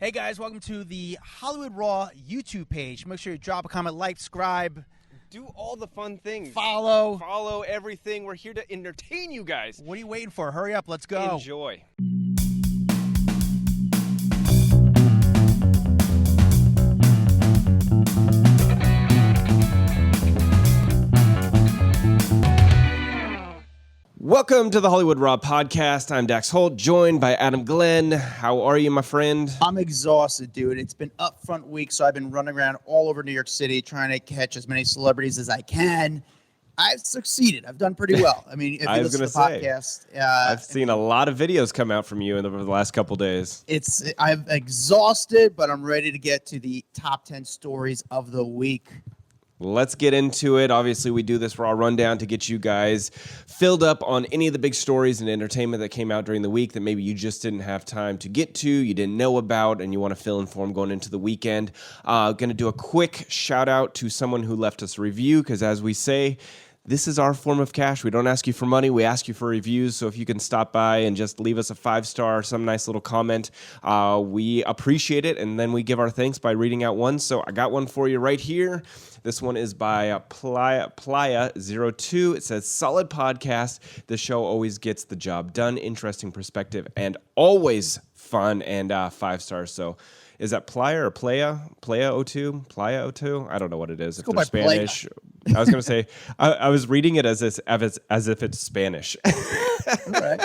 Hey guys, welcome to the Hollywood Raw YouTube page. Make sure you drop a comment, like, subscribe. Do all the fun things. Follow. Follow everything. We're here to entertain you guys. What are you waiting for? Hurry up, let's go. Enjoy. Welcome to the Hollywood Raw podcast. I'm Dax Holt, joined by Glyn. How are you, my friend? I'm exhausted, dude. It's been upfront week, so I've been running around all over New York City trying to catch as many celebrities as I can. I've succeeded. I've done pretty well. I mean, if you listen to the podcast, I've seen a lot of videos come out from you over the last couple days. I'm exhausted, but I'm ready to get to the top 10 stories of the week. Let's get into it. Obviously, we do this Raw Rundown to get you guys filled up on any of the big stories and entertainment that came out during the week that maybe you just didn't have time to get to, you didn't know about, and you want to feel informed going into the weekend. Going to do a quick shout out to someone who left us a review, because as we say, this is our form of cash. We don't ask you for money. We ask you for reviews. So if you can stop by and just leave us a 5-star, some nice little comment, we appreciate it. And then we give our thanks by reading out one. So I got one for you right here. This one is by Playa02. It says, solid podcast. The show always gets the job done. Interesting perspective and always fun, and 5 stars. So is that Playa or Playa? Playa02? Playa02? I don't know what it is. If they're Spanish. I was going to say, I was reading it as if it's Spanish. All right.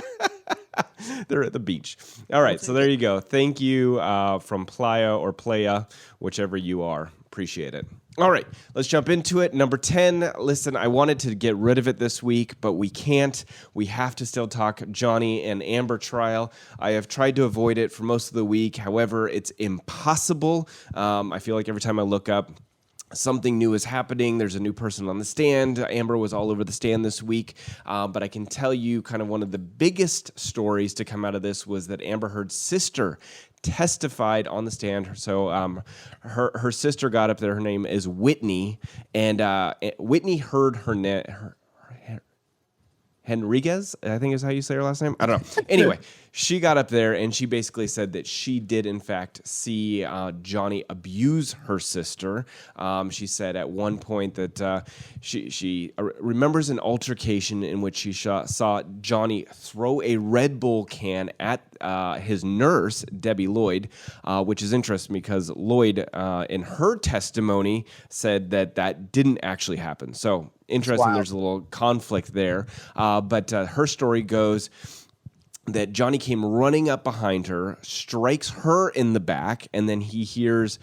They're at the beach. All right, so there you go. Thank you from Playa or Playa, whichever you are. Appreciate it. All right, let's jump into it. Number 10, listen, I wanted to get rid of it this week, but we can't. We have to still talk Johnny and Amber trial. I have tried to avoid it for most of the week. However, it's impossible. I feel like every time I look up, something new is happening. There's a new person on the stand. Amber was all over the stand this week. But I can tell you kind of one of the biggest stories to come out of this was that Amber Heard's sister testified on the stand. So her sister got up there. Her name is Whitney. And Whitney Heard Henriquez, I think is how you say her last name. I don't know. Anyway, she got up there and she basically said that she did, in fact, see Johnny abuse her sister. She said at one point that she remembers an altercation in which she saw Johnny throw a Red Bull can at his nurse, Debbie Lloyd, which is interesting because Lloyd, in her testimony, said that didn't actually happen. So interesting. Wow. There's a little conflict there. But her story goes that Johnny came running up behind her, strikes her in the back, and then he hears,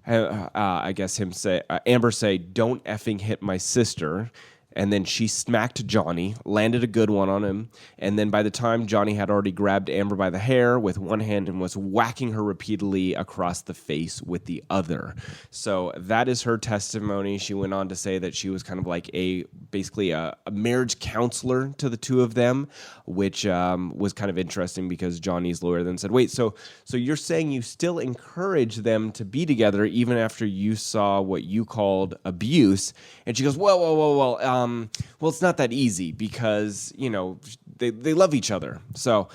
I guess Amber say, "Don't effing hit my sister." And then she smacked Johnny, landed a good one on him. And then by the time Johnny had already grabbed Amber by the hair with one hand and was whacking her repeatedly across the face with the other. So that is her testimony. She went on to say that she was kind of like basically a marriage counselor to the two of them, which was kind of interesting because Johnny's lawyer then said, wait, so you're saying you still encourage them to be together even after you saw what you called abuse? And she goes, well, it's not that easy because, they love each other. So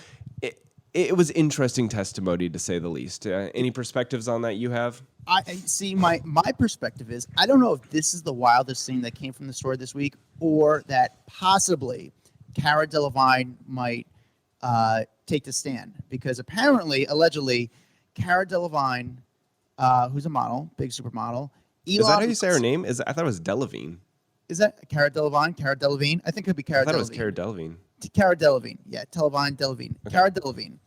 it was interesting testimony, to say the least. Any perspectives on that you have? I see. My perspective is, I don't know if this is the wildest thing that came from the story this week, or that possibly Cara Delevingne might take the stand, because allegedly, Cara Delevingne, who's a model, big supermodel. Is that how you say her name? I thought it was Delevingne. Is that Cara Delevingne? Cara Delevingne? I think it could be Cara Delevingne. I thought it was Cara Delevingne. Cara Delevingne. Yeah, Delevingne. Okay. Cara Delevingne.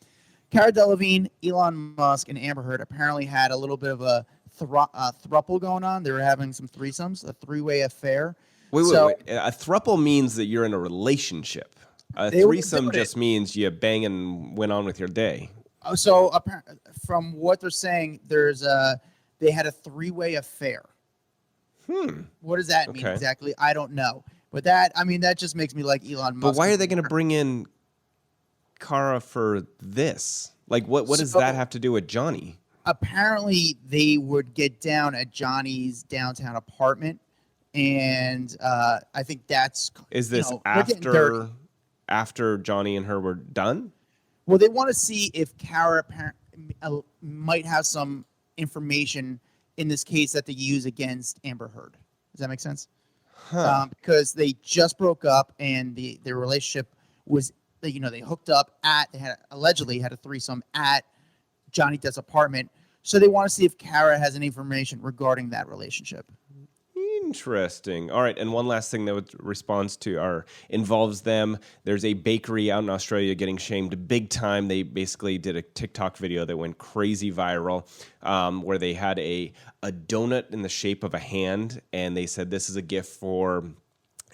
Cara Delevingne, Elon Musk, and Amber Heard apparently had a little bit of a throuple going on. They were having some threesomes, a 3-way affair. Wait. A throuple means that you're in a relationship. A threesome just means you bang and went on with your day. So from what they're saying, they had a 3-way affair. What does that mean exactly? I don't know. But that just makes me like Elon Musk. But why are they going to bring in Cara for this? Like, what does that have to do with Johnny? Apparently, they would get down at Johnny's downtown apartment, and I think that's... Is this after Johnny and her were done? Well, they want to see if Cara might have some information in this case that they use against Amber Heard. Does that make sense? Because they just broke up and their relationship was, they hooked up allegedly had a threesome at Johnny Depp's apartment. So they want to see if Kara has any information regarding that relationship. Interesting. All right, and one last thing that responds to or involves them. There's a bakery out in Australia getting shamed big time. They basically did a TikTok video that went crazy viral, where they had a donut in the shape of a hand, and they said, "This is a gift for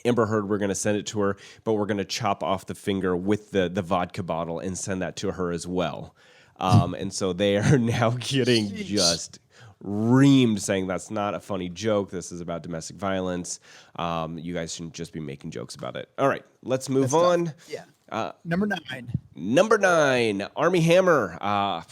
Amber Heard. We're going to send it to her, but we're going to chop off the finger with the vodka bottle and send that to her as well." And so they are now getting just reamed, saying that's not a funny joke. This is about domestic violence. You guys shouldn't just be making jokes about it. All right, let's move on. Yeah. Number 9. Number 9, Armie Hammer.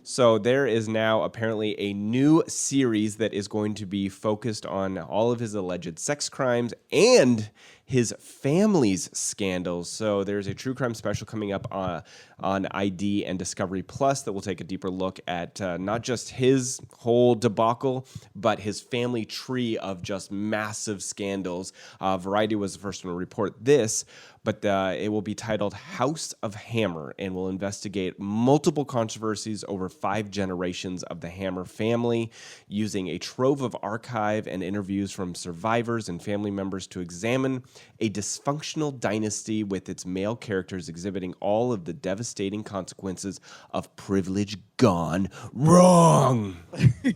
So there is now apparently a new series that is going to be focused on all of his alleged sex crimes and his family's scandals. So there's a true crime special coming up on ID and Discovery Plus that will take a deeper look at not just his whole debacle, but his family tree of just massive scandals. Variety was the first one to report this, but it will be titled House of Hammer and will investigate multiple controversies over 5 generations of the Hammer family, using a trove of archive and interviews from survivors and family members to examine a dysfunctional dynasty with its male characters exhibiting all of the devastating consequences of privilege gone wrong.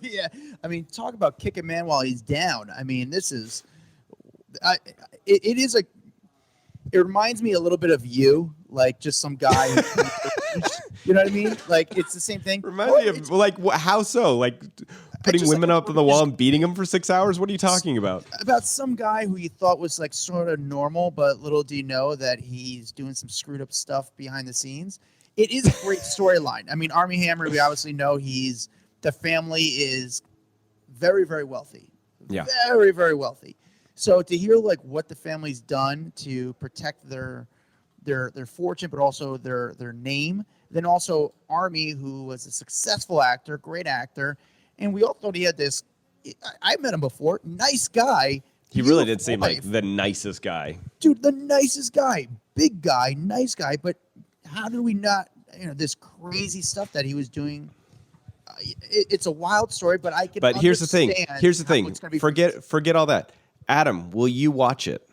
Yeah, I mean, talk about kick a man while he's down. I mean, this is, it reminds me a little bit of you, like just some guy. You know what I mean? Like it's the same thing. Reminds me of like how so? Like putting women up on the wall and beating them for 6 hours? What are you talking about? About some guy who you thought was like sort of normal, but little do you know that he's doing some screwed up stuff behind the scenes. It is a great storyline. I mean, Armie Hammer, we obviously know the family is very, very wealthy. Yeah. Very, very wealthy. So to hear like what the family's done to protect their fortune, but also their name, then also Armie, who was a successful actor, great actor, and we all thought he had this. I met him before, nice guy. He really did seem like the nicest guy. Dude, the nicest guy, big guy, nice guy. But how did we not, this crazy stuff that he was doing? It's a wild story, but I can. But here's the thing. Forget all that. Adam, will you watch it?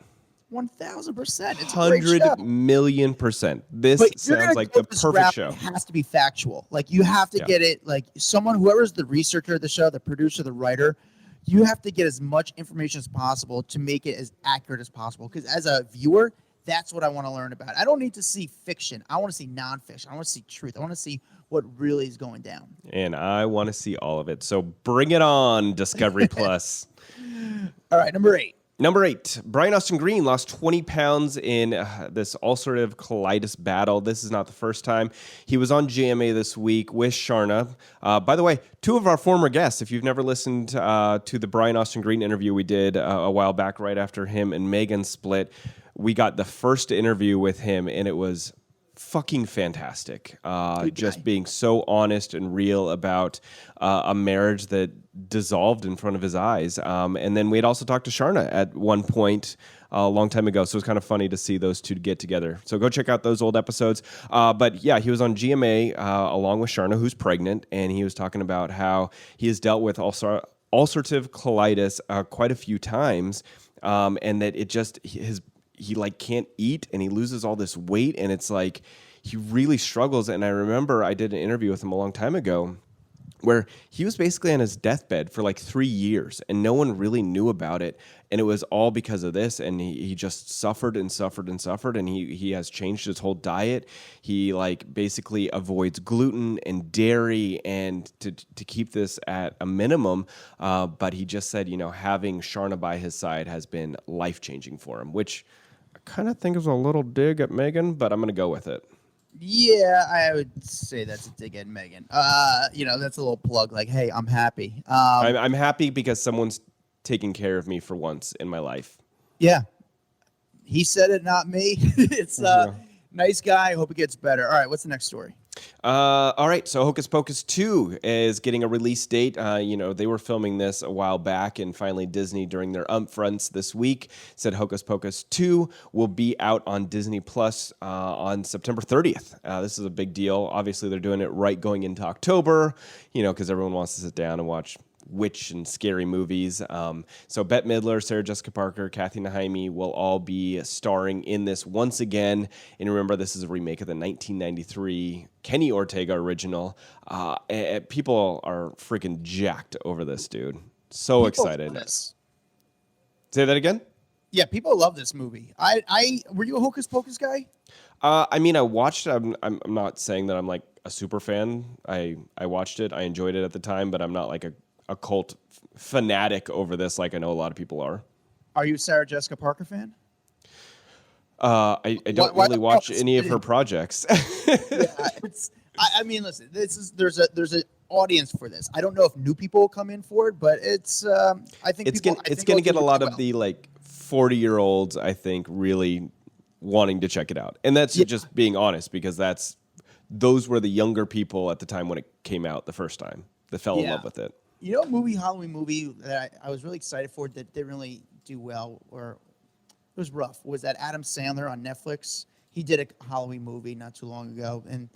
1,000%. It's a great show. 100,000,000%. This sounds like the perfect show. It has to be factual. Like you have to get it. Like whoever's the researcher of the show, the producer, the writer, you have to get as much information as possible to make it as accurate as possible. Because as a viewer, that's what I want to learn about. I don't need to see fiction. I want to see nonfiction. I want to see truth. I want to see what really is going down. And I want to see all of it. So bring it on, Discovery Plus. All right, number 8. Number 8, Brian Austin Green lost 20 pounds in this ulcerative colitis battle. This is not the first time. He was on GMA this week with Sharna. By the way, 2 of our former guests, if you've never listened to the Brian Austin Green interview we did a while back right after him and Megan split, we got the first interview with him, and it was fucking fantastic. Just being so honest and real about a marriage that dissolved in front of his eyes. And then we had also talked to Sharna at one point a long time ago. So it was kind of funny to see those 2 get together. So go check out those old episodes. But yeah, he was on GMA along with Sharna, who's pregnant. And he was talking about how he has dealt with ulcerative colitis quite a few times. And that it just, he like can't eat and he loses all this weight. And it's like, he really struggles. And I remember I did an interview with him a long time ago where he was basically on his deathbed for like 3 years and no one really knew about it. And it was all because of this. And he just suffered and suffered and suffered. And he has changed his whole diet. He like basically avoids gluten and dairy and to keep this at a minimum. But he just said, having Sharna by his side has been life-changing for him, which I kind of think is a little dig at Megan, but I'm going to go with it. Yeah, I would say that's a dig at Megan. That's a little plug. Like, hey, I'm happy. I'm happy because someone's taking care of me for once in my life. Yeah, he said it, not me. It's nice guy. I hope it gets better. All right, what's the next story? All right, so Hocus Pocus 2 is getting a release date. They were filming this a while back, and finally Disney, during their upfronts this week, said Hocus Pocus 2 will be out on Disney Plus on September 30th. This is a big deal. Obviously, they're doing it right going into October, because everyone wants to sit down and watch witch and scary movies. So Bette Midler, Sarah Jessica Parker, Kathy Naime will all be starring in this once again. And remember, this is a remake of the 1993 Kenny Ortega original. People are freaking jacked over this, dude. So excited. Say that again? Yeah, people love this movie. I were you a Hocus Pocus guy? I watched it. I'm not saying that I'm like a super fan. I watched it. I enjoyed it at the time, but I'm not like a cult fanatic over this like I know a lot of people are. Are you a Sarah Jessica Parker fan? I don't really watch any of her projects. Listen, there's an audience for this. I don't know if new people will come in for it, but I think it's going to get a lot of the like 40-year-olds, I think, really wanting to check it out. And that's just being honest, because those were the younger people at the time when it came out the first time that fell in love with it. You know, Halloween movie that I was really excited for that didn't really do well, or it was rough, was that Adam Sandler on Netflix. He did a Halloween movie not too long ago, and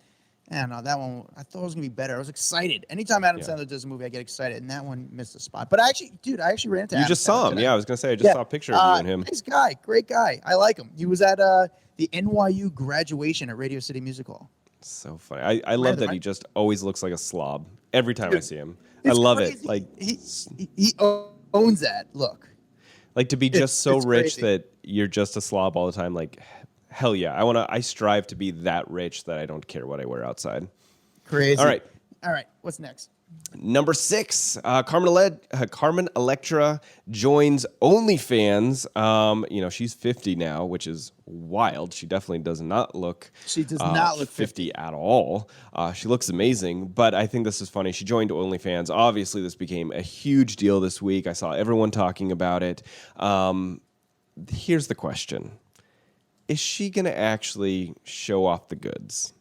I don't know, that one, I thought it was going to be better. I was excited. Anytime Adam Sandler does a movie, I get excited, and that one missed the spot. But I actually ran into Adam. You just saw him. Today. Yeah, I was going to say, I just saw a picture of you and him. Nice guy. Great guy. I like him. He was at the NYU graduation at Radio City Music Hall. So funny. I love that he just always looks like a slob every time I see him. I love it. Like he owns that look. Like to be just so rich that you're just a slob all the time. Like, hell yeah. I strive to be that rich that I don't care what I wear outside. Crazy. All right. What's next? Number 6, Carmen Electra joins OnlyFans. She's 50 now, which is wild. She definitely does not look. She does not look 50 at all. She looks amazing, but I think this is funny. She joined OnlyFans. Obviously, this became a huge deal this week. I saw everyone talking about it. Here's the question: is she going to actually show off the goods?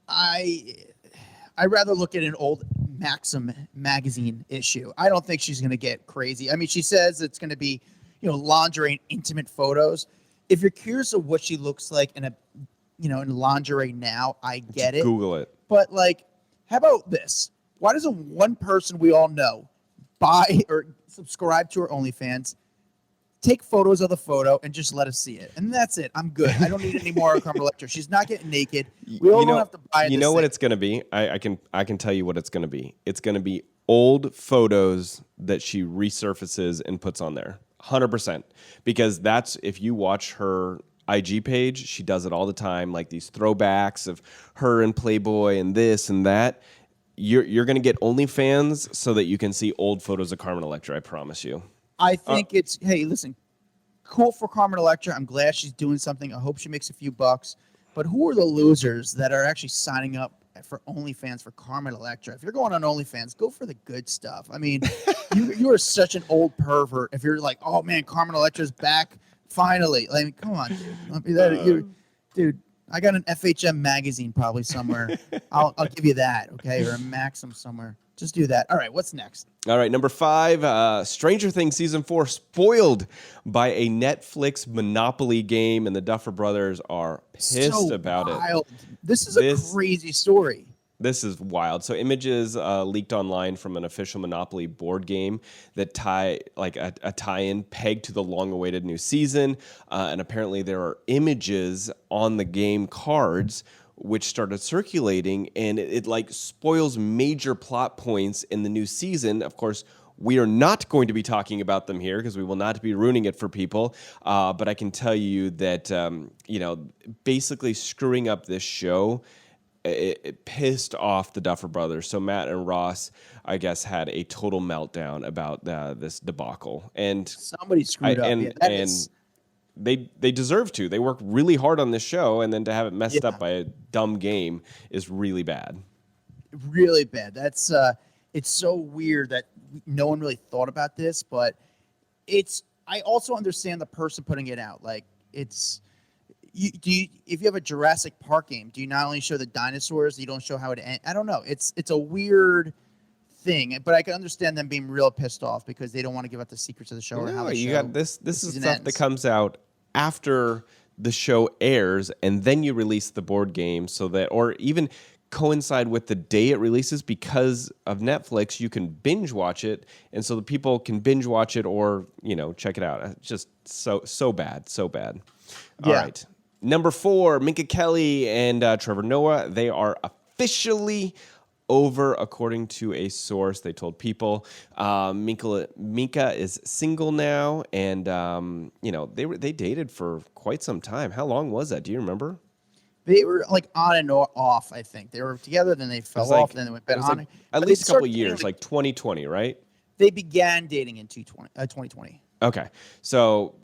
I'd rather look at an old Maxim magazine issue. I don't think she's going to get crazy. I mean, she says it's going to be, lingerie and intimate photos. If you're curious of what she looks like in in lingerie now, I get it. Google it. But how about this? Why doesn't one person we all know buy or subscribe to her OnlyFans, take photos of the photo, and just let us see it? And that's it. I'm good. I don't need any more Carmen Electra. She's not getting naked. We all don't have to buy it. You know what it's going to be? I can tell you what it's going to be. It's going to be old photos that she resurfaces and puts on there. 100%. Because that's, if you watch her IG page, she does it all the time, like these throwbacks of her and Playboy and this and that. You're going to get OnlyFans so that you can see old photos of Carmen Electra, I promise you. I think hey, listen, cool for Carmen Electra. I'm glad she's doing something. I hope she makes a few bucks. But who are the losers that are actually signing up for OnlyFans for Carmen Electra? If you're going on OnlyFans, go for the good stuff. I mean, you are such an old pervert if you're like, oh man, Carmen Electra's back finally. Like, come on, dude. I got an FHM magazine probably somewhere. I'll give you that, okay, or a Maxim somewhere. Just do that. All right, what's next? All right, number 5, Stranger Things Season 4 spoiled by a Netflix Monopoly game, and the Duffer Brothers are pissed about it. This is a crazy story. This is wild. So images leaked online from an official Monopoly board game that tie a tie-in pegged to the long-awaited new season, and apparently there are images on the game cards which started circulating, and it spoils major plot points in the new season. Of course, we are not going to be talking about them here because we will not be ruining it for people. But I can tell you that, basically screwing up this show, it pissed off the Duffer Brothers. So Matt and Ross, I guess, had a total meltdown about this debacle. And somebody screwed up. They deserve to. They worked really hard on this show, and then to have it messed up by a dumb game is really bad. Really bad. That's it's so weird that no one really thought about this, but I also understand the person putting it out. Like, it's if you have a Jurassic Park game, do you not only show the dinosaurs, you don't show how it ends? I don't know. It's a weird thing, but I can understand them being real pissed off because they don't want to give out the secrets of the show or how No, the you show. got this. This is season stuff that ends. comes out after the show airs, and then you release the board game so that, or even coincide with the day it releases because of Netflix. You can binge watch it, and so the people can binge watch it or check it out. It's just so bad, so bad. All Yeah. right, number 4, Minka Kelly and Trevor Noah. They are officially over, according to a source. They told People. Minka is single now, and they dated for quite some time. How long was that? Do you remember? They were like on and off. I think they were together, then they fell off, then they went back It was on. like at But they least a couple started dating, years, like 2020, right? they began dating in 2020. Okay, so,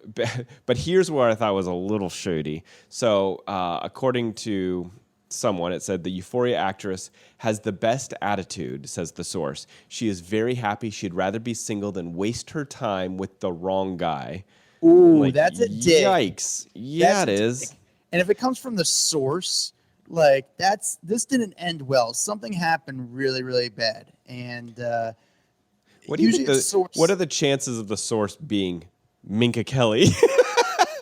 but here's where I thought was a little shady. So, according to someone, it said the Euphoria actress has the best attitude, says the source. She is very happy. She'd rather be single than waste her time with the wrong guy. Ooh, Like, that's a dig. yikes. Yeah, That's it a is. dig. And if it comes from the source, like this didn't end well. Something happened really, really bad. And What do you usually think the source. what are the chances of the source being Minka Kelly?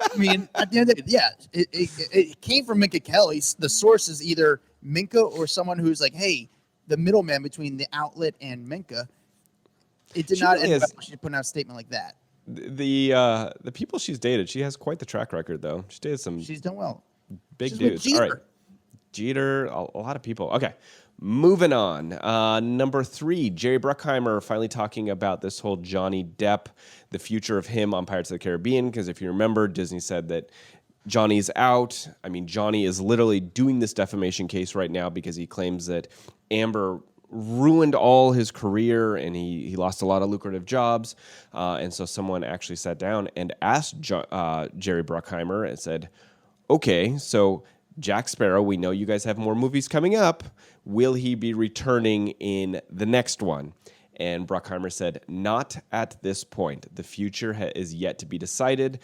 I mean, at the end of the day, yeah, it came from Minka Kelly. The source is either Minka or someone who's like, hey, the middleman between the outlet and Minka. It did She not really end has- well. She put out a statement like that. The people she's dated, she has quite the track record, though. She dated some She's done well. big she's with dudes. All right, Jeter. Jeter, a lot of people. Okay, moving on. Number 3, Jerry Bruckheimer finally talking about this whole Johnny Depp, the future of him on Pirates of the Caribbean. Because if you remember, Disney said that Johnny's out. I mean, Johnny is literally doing this defamation case right now because he claims that Amber ruined all his career and he lost a lot of lucrative jobs. And so someone actually sat down and asked Jerry Bruckheimer and said, okay, so Jack Sparrow, we know you guys have more movies coming up. Will he be returning in the next one? And Bruckheimer said, not at this point. The future is yet to be decided.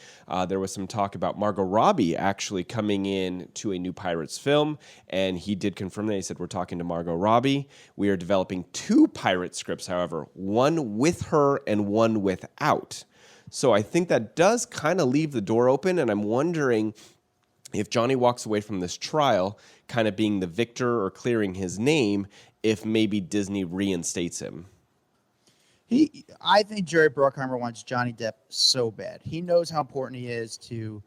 There was some talk about Margot Robbie actually coming in to a new Pirates film, and he did confirm that. He said, we're talking to Margot Robbie. We are developing 2 pirate scripts, however, one with her and one without. So I think that does kind of leave the door open, and I'm wondering if Johnny walks away from this trial kind of being the victor or clearing his name, if maybe Disney reinstates him. I think Jerry Bruckheimer wants Johnny Depp so bad. He knows how important he is to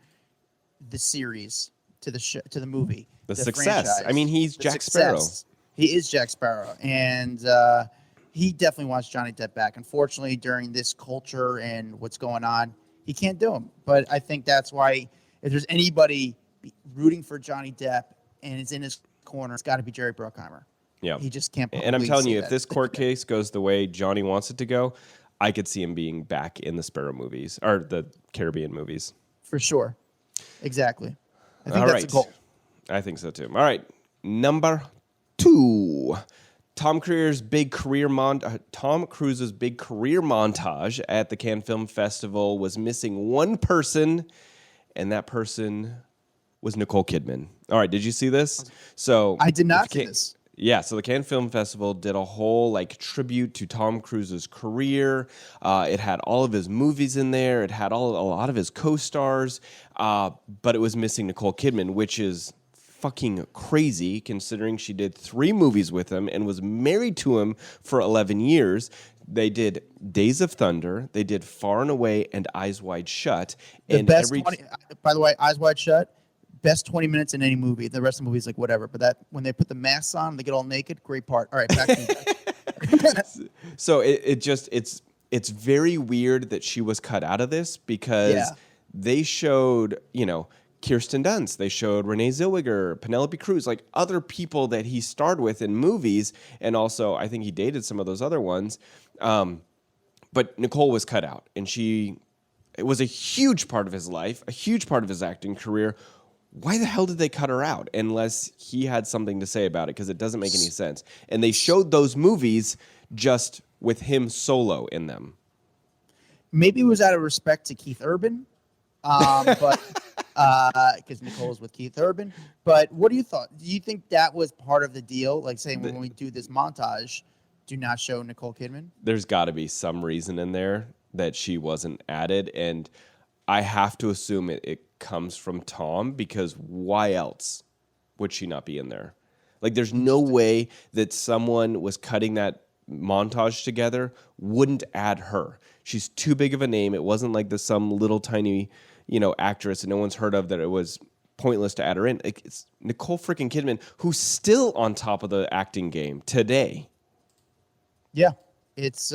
the series, to the show, to the movie, The success. franchise. I mean, he's The Jack success. He is Jack Sparrow, and he definitely wants Johnny Depp back. Unfortunately, during this culture and what's going on, he can't do him. But I think that's why if there's anybody rooting for Johnny Depp and it's in his corner, it's got to be Jerry Bruckheimer. Yeah. He just can't. And I'm telling say you, if that. this court case goes the way Johnny wants it to go, I could see him being back in the Sparrow movies or the Caribbean movies. For sure. Exactly. I think All that's right. the goal. I think so too. All right. Number 2. Tom Cruise's big career montage at the Cannes Film Festival was missing one person, and that person was Nicole Kidman. All right, did you see this? So I did not see this. Yeah, so the Cannes Film Festival did a whole tribute to Tom Cruise's career. It had all of his movies in there. It had a lot of his co-stars, but it was missing Nicole Kidman, which is fucking crazy considering she did 3 movies with him and was married to him for 11 years. They did Days of Thunder, they did Far and Away, and Eyes Wide Shut. The best 20, by the way, Eyes Wide Shut, best 20 minutes in any movie. The rest of the movie is like whatever. But that when they put the masks on, they get all naked. Great part. All right, back to you. So it's very weird that she was cut out of this because they showed, Kirsten Dunst, they showed Renee Zellweger, Penelope Cruz, other people that he starred with in movies, and also I think he dated some of those other ones. But Nicole was cut out, and it was a huge part of his life, a huge part of his acting career. Why the hell did they cut her out unless he had something to say about it? Because it doesn't make any sense. And they showed those movies just with him solo in them. Maybe it was out of respect to Keith Urban, but because Nicole's with Keith Urban. But what do you thought? Do you think that was part of the deal? Like saying when we do this montage, do not show Nicole Kidman? There's got to be some reason in there that she wasn't added, and I have to assume it comes from Tom, because why else would she not be in there? Like, there's no way that someone was cutting that montage together wouldn't add her. She's too big of a name. It wasn't like some little tiny, actress that no one's heard of that it was pointless to add her in. It's Nicole freaking Kidman, who's still on top of the acting game today. Yeah, it's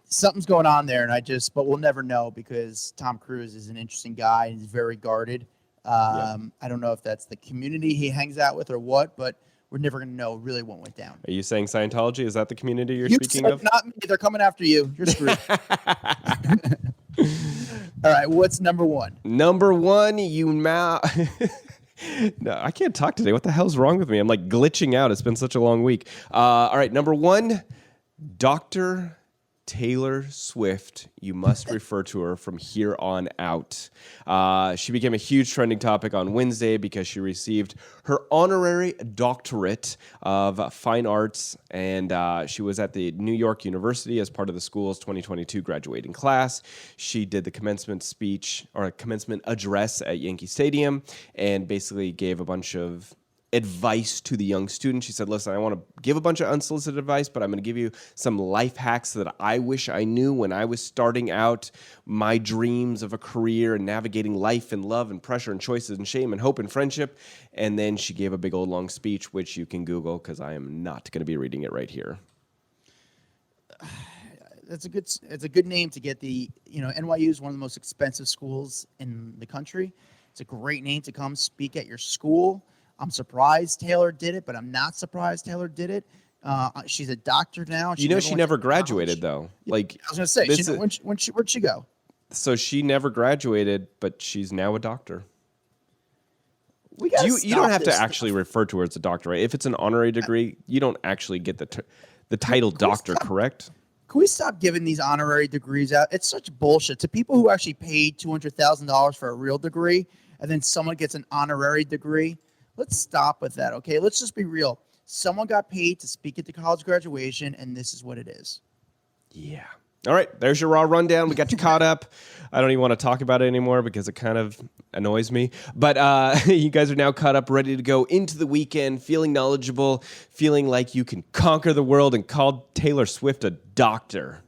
something's going on there, but we'll never know, because Tom Cruise is an interesting guy and he's very guarded. I don't know if that's the community he hangs out with or what, but we're never going to know really what went down. Are you saying Scientology? Is that the community you're speaking of? Not me. They're coming after you. You're screwed. All right, what's number one? Number one, No, I can't talk today. What the hell's wrong with me? I'm like glitching out. It's been such a long week. All right, number one, Dr. Taylor Swift. You must refer to her from here on out. She became a huge trending topic on Wednesday because she received her honorary doctorate of fine arts, and she was at the New York University as part of the school's 2022 graduating class. She did the commencement speech, or a commencement address, at Yankee Stadium, and basically gave a bunch of advice to the young students. She said, listen, I want to give a bunch of unsolicited advice, but I'm going to give you some life hacks that I wish I knew when I was starting out my dreams of a career and navigating life and love and pressure and choices and shame and hope and friendship. And then she gave a big old long speech, which you can Google, because I am not going to be reading it right here. It's a good name to get. NYU is one of the most expensive schools in the country. It's a great name to come speak at your school. I'm surprised Taylor did it, but I'm not surprised Taylor did it. She's a doctor now. She never graduated, though. Like, I was going to say, where'd she go? So she never graduated, but she's now a doctor. You don't have to actually refer to her as a doctor, right? If it's an honorary degree, you don't actually get the title doctor, correct? Can we stop giving these honorary degrees out? It's such bullshit. To people who actually paid $200,000 for a real degree, and then someone gets an honorary degree, let's stop with that, okay? Let's just be real. Someone got paid to speak at the college graduation, and this is what it is. Yeah. All right, there's your raw rundown. We got you caught up. I don't even want to talk about it anymore because it kind of annoys me. But you guys are now caught up, ready to go into the weekend, feeling knowledgeable, feeling like you can conquer the world, and call Taylor Swift a doctor.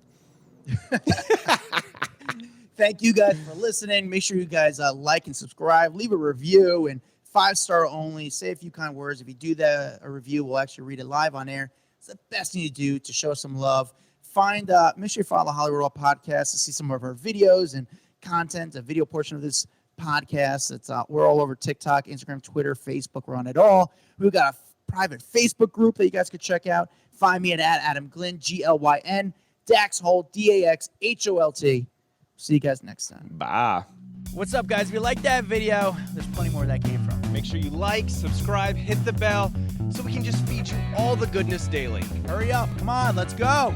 Thank you guys for listening. Make sure you guys like and subscribe. Leave a review, and 5-star only. Say a few kind words. If you do a review, we'll actually read it live on air. It's the best thing to do to show some love. Make sure you follow Hollywood Raw Podcast to see some of our videos and content, a video portion of this podcast. We're all over TikTok, Instagram, Twitter, Facebook. We're on it all. We've got a private Facebook group that you guys could check out. Find me at Adam Glyn, Glyn, Dax Holt, Daxholt. See you guys next time. Bye. What's up, guys? If you like that video, there's plenty more where that came from. Make sure you like, subscribe, hit the bell so we can just feed you all the goodness daily. Hurry up. Come on, let's go.